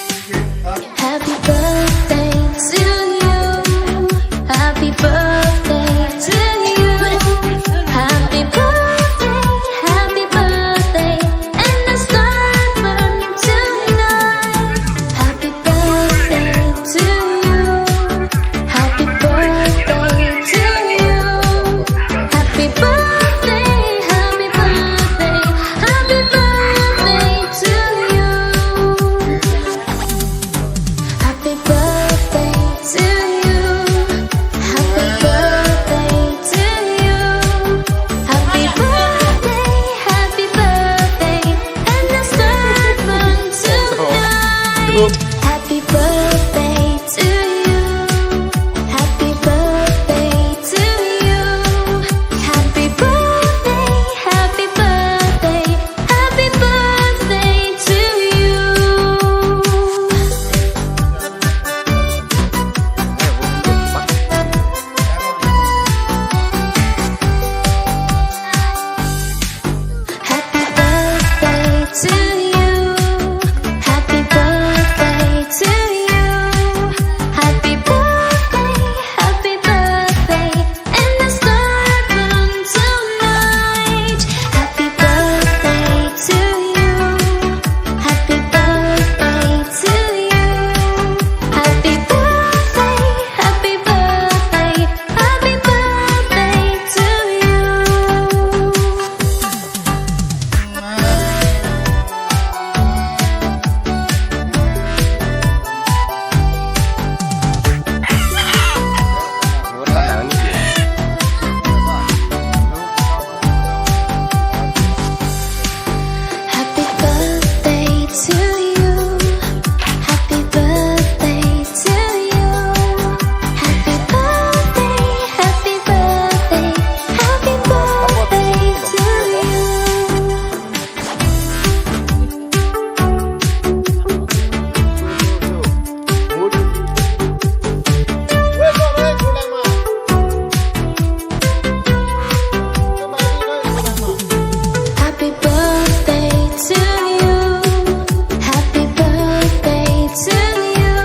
Happy birthday to you. Happy birthday to you. Happy birthday, happy birthday, happy birthday to you. Happy birthday to you. Happy birthday to you. Happy birthday, happy birthday, and the star burn tonight. Happy birthday to you. Happy birthday to you. Happy birthday, happy birthday, happy birthday to you. Happy birthday to you. Happy birthday to you. Happy birthday, happy birthday, happy birthday to you. Happy birthday to you. Happy birthday to you. Happy birthday, and the star burn tonight. Happy birthday to you. Happy birthday to you. Happy birthday, happy birthday, happy birthday to you. Happy birthday to you. Happy birthday to you.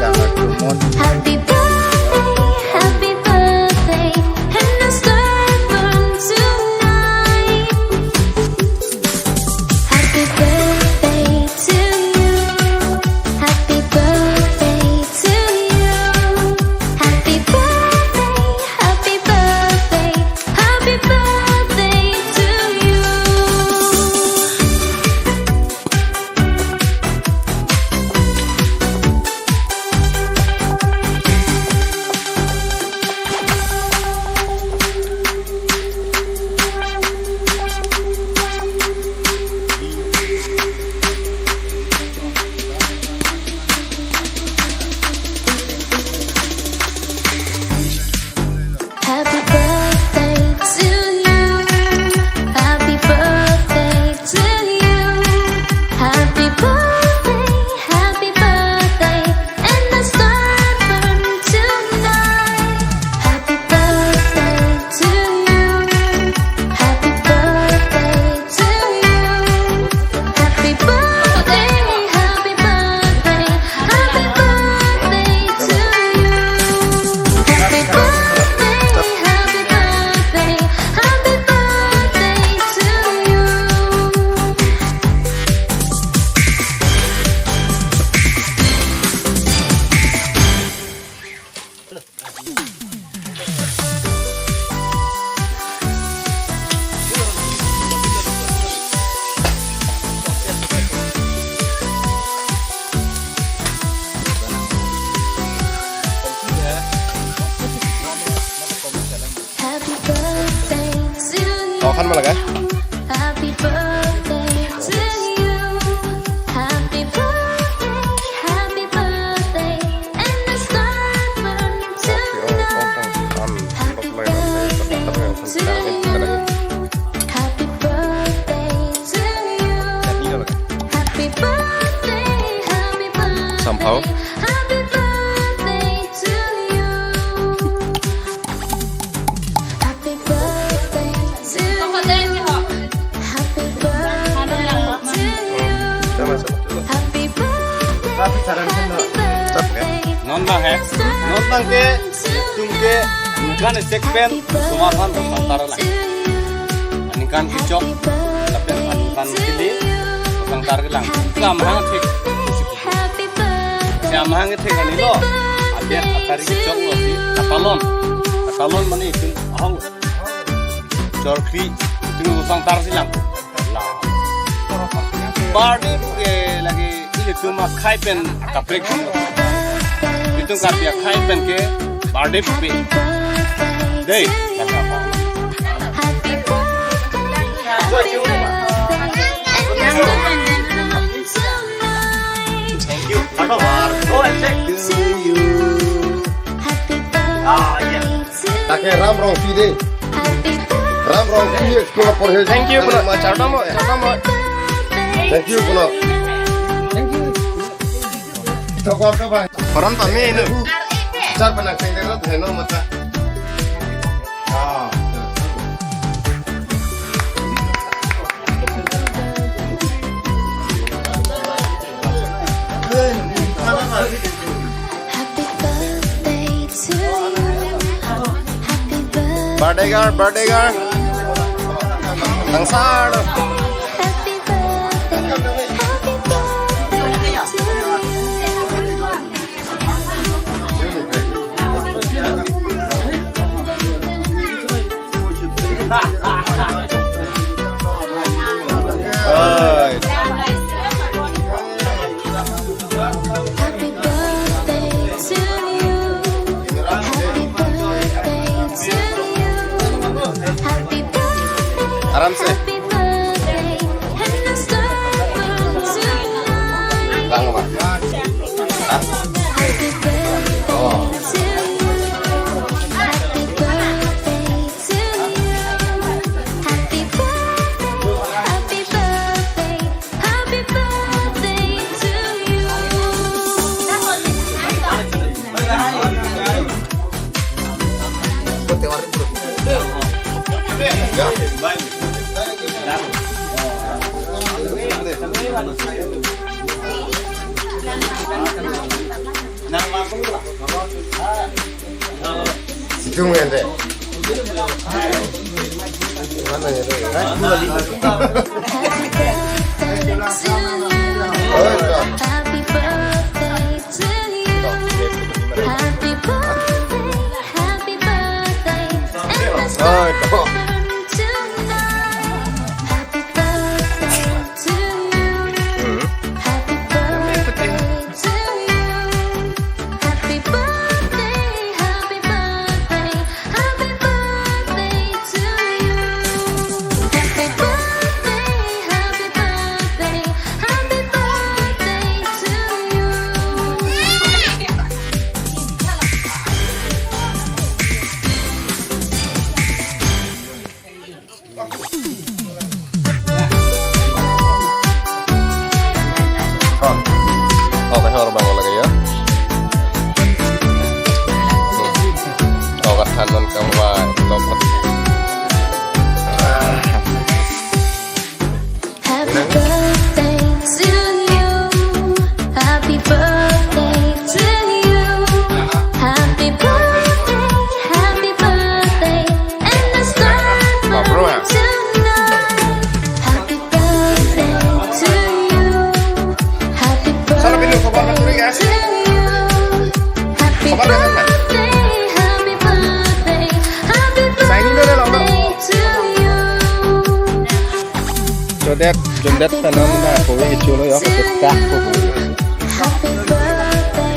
Happy birthday, and the star burn tonight. Happy birthday to you. Happy birthday to you. Happy birthday, happy birthday, happy birthday to you. Happy birthday. Happy birthday, happy birthday to you. Happy birthday to you. Khó khăn mà là cái Happy birthday to you. Happy birthday, and the star burn tonight. Happy birthday to you. Happy birthday to you. Happy birthday, somehow. Happy birthday to you. Happy birthday to you. Happy birthday to you. Happy birthday. Happy birthday. Non bang hai, non bang ke, tumke, kan sekpen, semua kan tersantar lah. Anikan kechok, tapi anikan kili, tersantar kelang. Kamhang thik, kamhang thik ani lo. Abiar atari kechok lo si, katalon mana itu, ahong, jorki, itu tersantar silang. Party ke lagi ini cuma kaipen kaprek. Itu kan dia kaipen ke birthday pupi. Deh, apa? Thank you. Apa war? Oh, thank you. Ah, ya. Take ram rong pide. Ram rong pide sekolah porhe. Thank you, Puno. Charta mo. Thank you, Puno. Toko apa bang? Koran pami ini. Car penang sendiri tu heno mata. Happy birthday to you. Happy birthday. Birthday girl. Tangsar. Happy birthday. Happy birthday to Oi. Happy birthday to you. Happy birthday to you. Happy birthday. Aram se. Happy birthday. And the star burns tonight. Bang apa? Happy birthday to you. Happy birthday to you. Happy birthday. Happy birthday. Happy birthday to you. Itu ngende. Mana ya deh? Happy birthday to you. Happy birthday, happy birthday, and the stars burn tonight. Happy birthday to you. Happy birthday to you. Happy birthday, happy birthday, happy birthday to you. Happy birthday, happy birthday, happy birthday to you. Oh, cái horor bangun lagi ya. Oh, kanan kamu lompat. Happy birthday to you. Happy birthday to you. Happy birthday, happy birthday, and the stars burn tonight. Happy birthday to you. Happy birthday to you. Happy birthday, happy birthday, happy birthday to you. Jondet tanam na ko wi chulo yo ko ka ko. Happy birthday.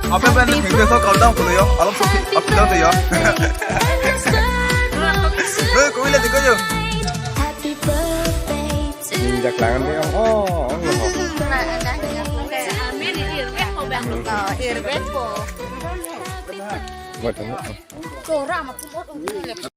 Apa yang nih kita kau dah tu yo, alam suki, apa dah tu yo. Kau lihat tu yo. Happy birthday to you. Injak tangan dia. Oh. Buat